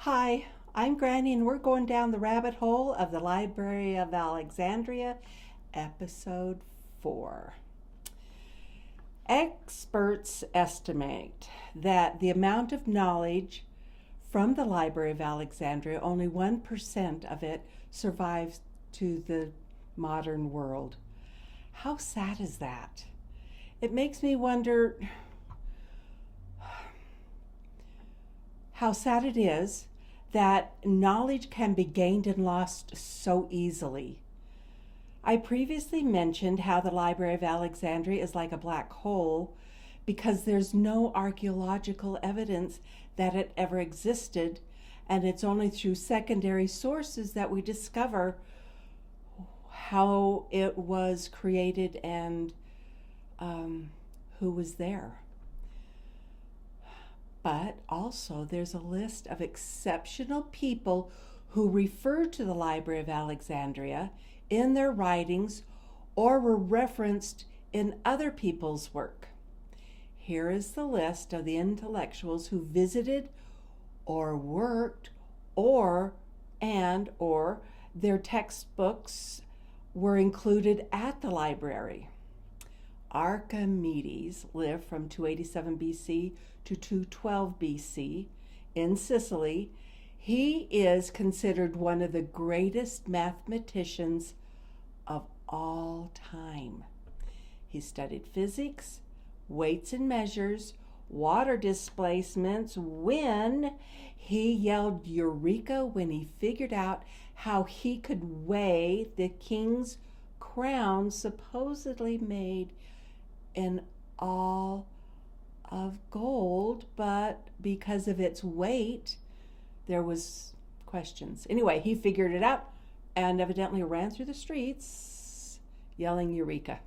Hi, I'm Granny, and we're going down the rabbit hole of the Library of Alexandria, Episode 4. Experts estimate that the amount of knowledge from the Library of Alexandria, only 1% of it survives to the modern world. How sad is that? It makes me wonder how sad it is that knowledge can be gained and lost so easily. I previously mentioned how the Library of Alexandria is like a black hole because there's no archaeological evidence that it ever existed, and it's only through secondary sources that we discover how it was created and who was there. But also there's a list of exceptional people who referred to the Library of Alexandria in their writings or were referenced in other people's work. Here is the list of the intellectuals who visited or worked or their textbooks were included at the library. Archimedes lived from 287 BC to 212 BC in Sicily. He is considered one of the greatest mathematicians of all time. He studied physics, weights and measures, water displacements. When he yelled Eureka when he figured out how he could weigh the king's crown, supposedly made in all of gold, but because of its weight, there was questions. Anyway, he figured it out and evidently ran through the streets yelling Eureka.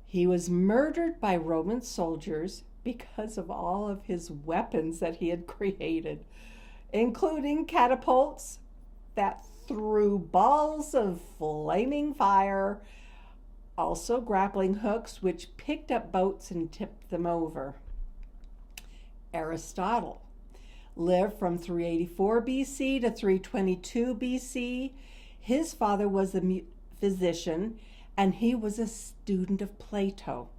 He was murdered by Roman soldiers because of all of his weapons that he had created, including catapults that threw balls of flaming fire, also grappling hooks which picked up boats and tipped them over. Aristotle lived from 384 BC to 322 BC. His father was a physician, and he was a student of Plato.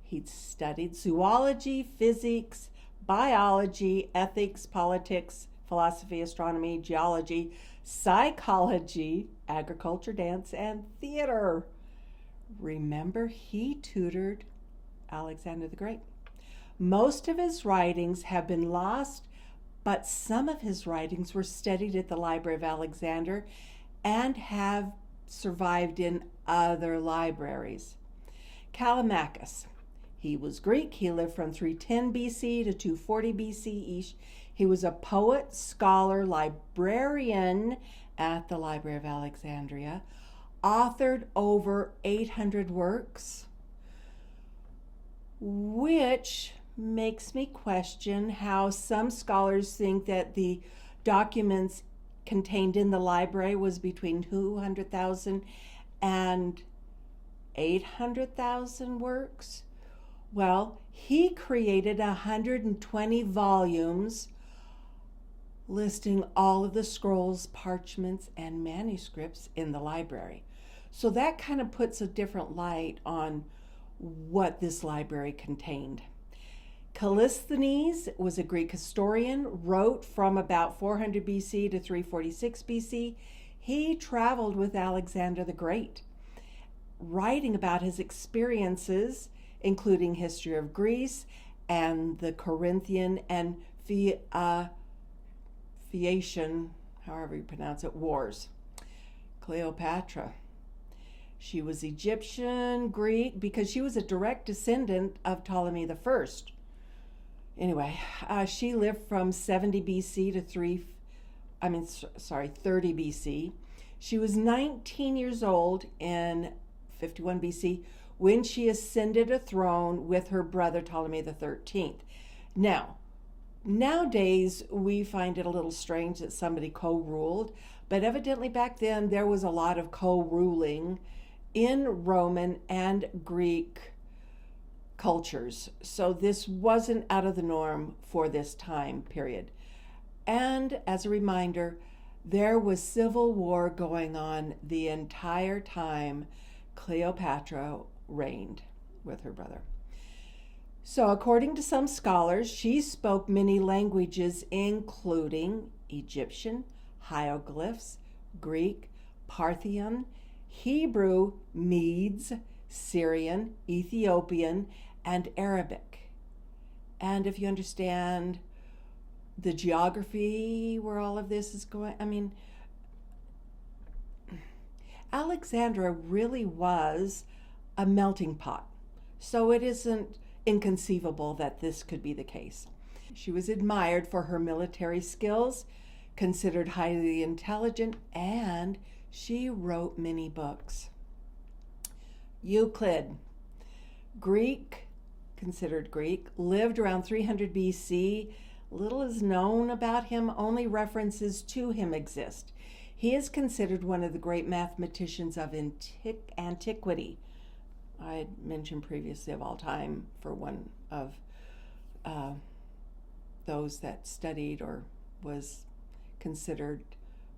He'd studied zoology, physics, biology, ethics, politics, philosophy, astronomy, geology, psychology, agriculture, dance, and theater. Remember, he tutored Alexander the Great. Most of his writings have been lost, but some of his writings were studied at the Library of Alexander and have survived in other libraries. Callimachus, he was Greek. He lived from 310 BC to 240 BC. He was a poet, scholar, librarian at the Library of Alexandria, authored over 800 works, which makes me question how some scholars think that the documents contained in the library was between 200,000 and 800,000 works. Well, he created 120 volumes listing all of the scrolls, parchments, and manuscripts in the library. So that kind of puts a different light on what this library contained. Callisthenes was a Greek historian, wrote from about 400 BC to 346 BC. He traveled with Alexander the Great, writing about his experiences, including history of Greece and the Corinthian and Phaeacian, however you pronounce it, wars. Cleopatra. She was Egyptian, Greek, because she was a direct descendant of Ptolemy the First. Anyway, she lived from 70 BC to 30 BC. She was 19 years old in 51 BC when she ascended a throne with her brother Ptolemy the 13th. Now, nowadays we find it a little strange that somebody co-ruled, but evidently back then there was a lot of co-ruling in Roman and Greek cultures. So this wasn't out of the norm for this time period. And as a reminder, there was civil war going on the entire time Cleopatra reigned with her brother. So, according to some scholars, she spoke many languages, including Egyptian, hieroglyphs, Greek, Parthian, Hebrew, Medes, Syrian, Ethiopian, and Arabic. And if you understand the geography where all of this is going, Alexandria really was a melting pot. So it isn't inconceivable that this could be the case. She was admired for her military skills, considered highly intelligent, and she wrote many books. Euclid, considered Greek, lived around 300 BC. Little is known about him, only references to him exist. He is considered one of the great mathematicians of antiquity. I had mentioned previously of all time for one of those that studied or was considered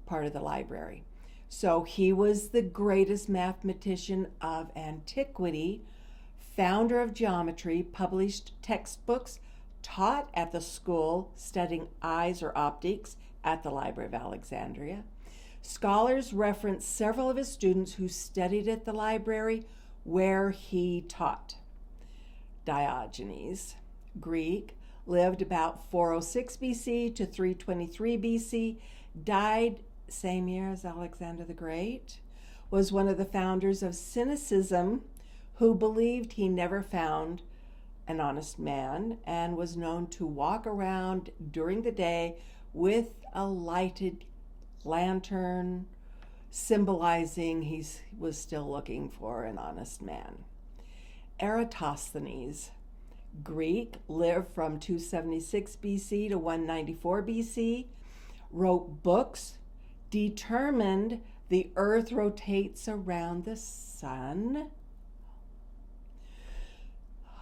part of the library. So he was the greatest mathematician of antiquity, founder of geometry, published textbooks, taught at the school studying eyes or optics at the Library of Alexandria. Scholars reference several of his students who studied at the library where he taught. Diogenes, Greek, lived about 406 BC to 323 BC, died same year as Alexander the Great, was one of the founders of Cynicism, who believed he never found an honest man, and was known to walk around during the day with a lighted lantern, symbolizing he was still looking for an honest man. Eratosthenes, Greek, lived from 276 BC to 194 BC, wrote books, determined the earth rotates around the sun,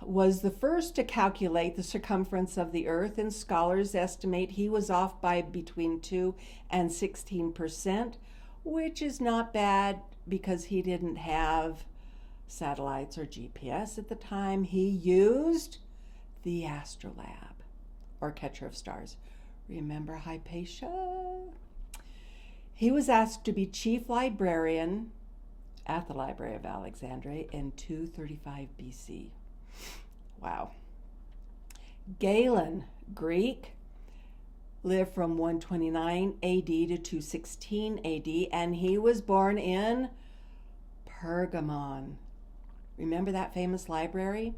was the first to calculate the circumference of the earth, and scholars estimate he was off by between 2 and 16%, which is not bad because he didn't have satellites or GPS at the time. He used the astrolabe, or catcher of stars. Remember Hypatia? He was asked to be chief librarian at the Library of Alexandria in 235 BC. Wow. Galen, Greek, lived from 129 AD to 216 AD, and he was born in Pergamon. Remember that famous library?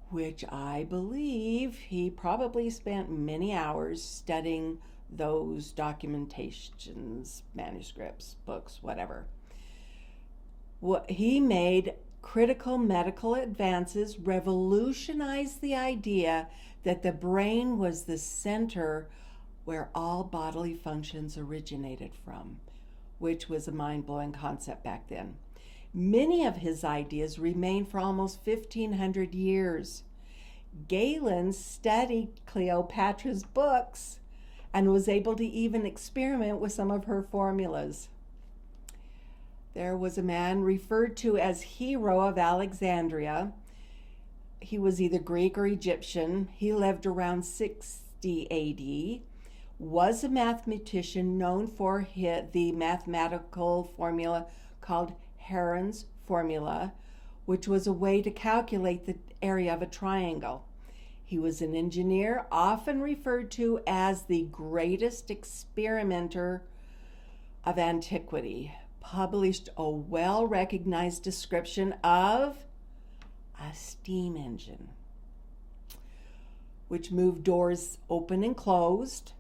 Which I believe he probably spent many hours studying those documentations, manuscripts, books, whatever. He made critical medical advances, revolutionized the idea that the brain was the center where all bodily functions originated from, which was a mind-blowing concept back then. Many of his ideas remained for almost 1,500 years. Galen studied Cleopatra's books and was able to even experiment with some of her formulas. There was a man referred to as Hero of Alexandria. He was either Greek or Egyptian. He lived around 60 AD, was a mathematician known for the mathematical formula called Heron's formula, which was a way to calculate the area of a triangle. He was an engineer, often referred to as the greatest experimenter of antiquity. Published a well-recognized description of a steam engine, which moved doors open and closed,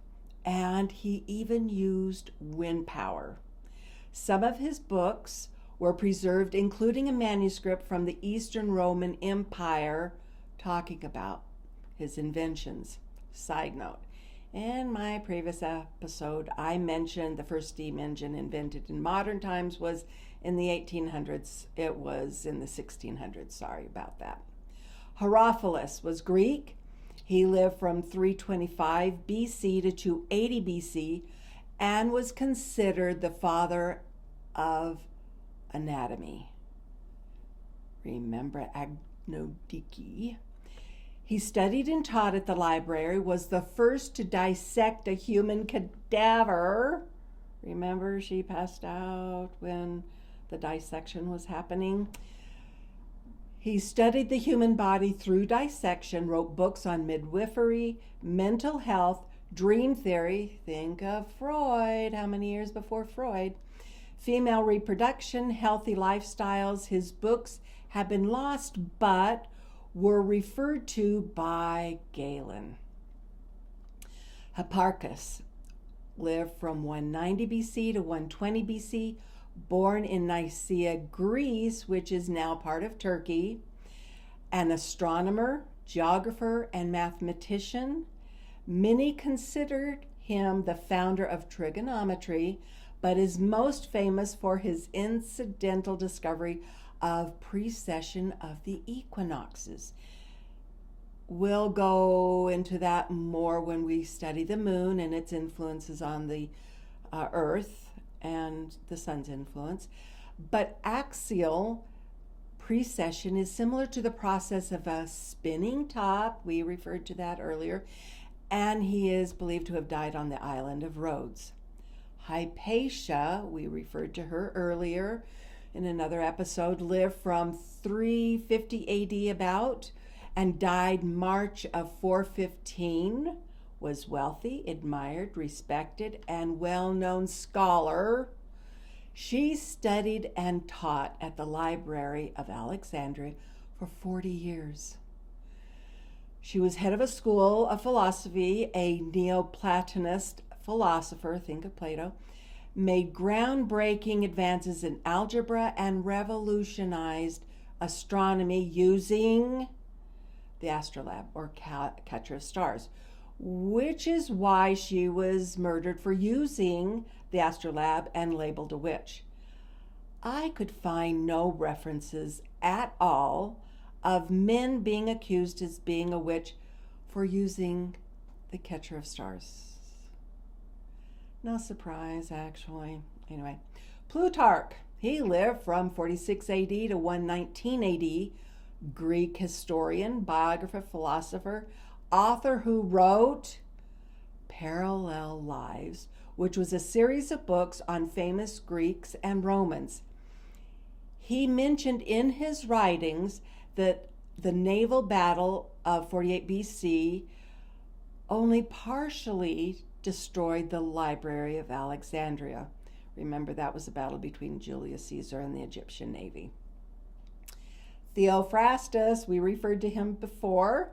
and he even used wind power. Some of his books were preserved, including a manuscript from the Eastern Roman Empire talking about his inventions. Side note, in my previous episode, I mentioned the first steam engine invented in modern times was in the 1800s. It was in the 1600s. Sorry about that. Herophilus was Greek. He lived from 325 BC to 280 BC and was considered the father of anatomy. Remember Agnodiki? He studied and taught at the library, was the first to dissect a human cadaver. Remember, she passed out when the dissection was happening. He studied the human body through dissection, wrote books on midwifery, mental health, dream theory. Think of Freud. How many years before Freud? Female reproduction, healthy lifestyles. His books have been lost, but were referred to by Galen. Hipparchus lived from 190 BC to 120 BC, born in Nicaea, Greece, which is now part of Turkey, an astronomer, geographer, and mathematician. Many considered him the founder of trigonometry, but is most famous for his incidental discovery of precession of the equinoxes. We'll go into that more when we study the moon and its influences on the earth and the sun's influence. But axial precession is similar to the process of a spinning top. We referred to that earlier. And he is believed to have died on the island of Rhodes. Hypatia, we referred to her earlier in another episode, lived from 350 AD about and died March of 415, was wealthy, admired, respected, and well-known scholar. She studied and taught at the Library of Alexandria for 40 years. She was head of a school of philosophy, a Neoplatonist philosopher, think of Plato, made groundbreaking advances in algebra and revolutionized astronomy using the astrolabe, or catcher of stars, which is why she was murdered for using the astrolabe and labeled a witch. I could find no references at all of men being accused as being a witch for using the catcher of stars. No surprise, actually. Anyway, Plutarch, he lived from 46 AD to 119 AD, Greek historian, biographer, philosopher, author who wrote Parallel Lives, which was a series of books on famous Greeks and Romans. He mentioned in his writings that the naval battle of 48 BC only partially destroyed the Library of Alexandria. Remember, that was a battle between Julius Caesar and the Egyptian Navy. Theophrastus, we referred to him before,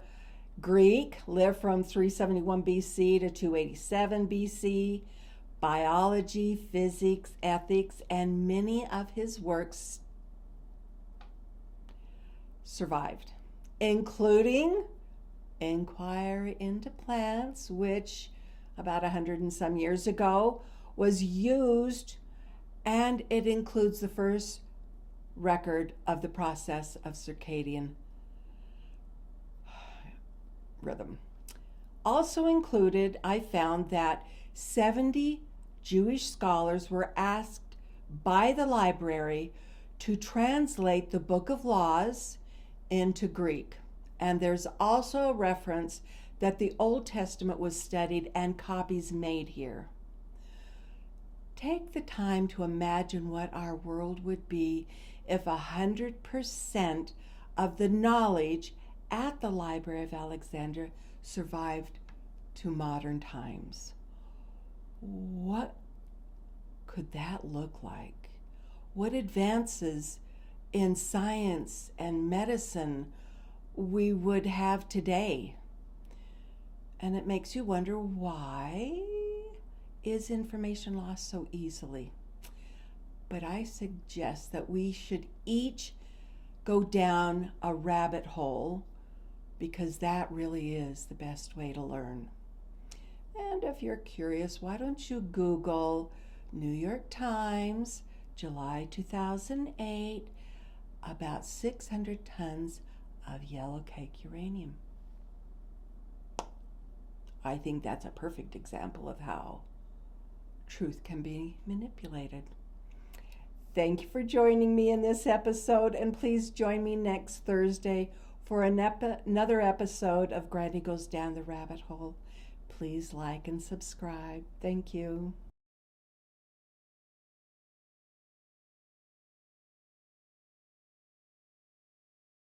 Greek, lived from 371 BC to 287 BC, biology, physics, ethics, and many of his works survived, including Inquiry into Plants, which about 100 and some years ago was used, and it includes the first record of the process of circadian rhythm. Also included, I found that 70 Jewish scholars were asked by the library to translate the Book of Laws into Greek. And there's also a reference that the Old Testament was studied and copies made here. Take the time to imagine what our world would be if 100% of the knowledge at the Library of Alexandria survived to modern times. What could that look like? What advances in science and medicine we would have today? And it makes you wonder, why is information lost so easily? But I suggest that we should each go down a rabbit hole, because that really is the best way to learn. And if you're curious, why don't you Google New York Times, July 2008, about 600 tons of yellow cake uranium. I think that's a perfect example of how truth can be manipulated. Thank you for joining me in this episode, and please join me next Thursday for another episode of Granny Goes Down the Rabbit Hole. Please like and subscribe. Thank you.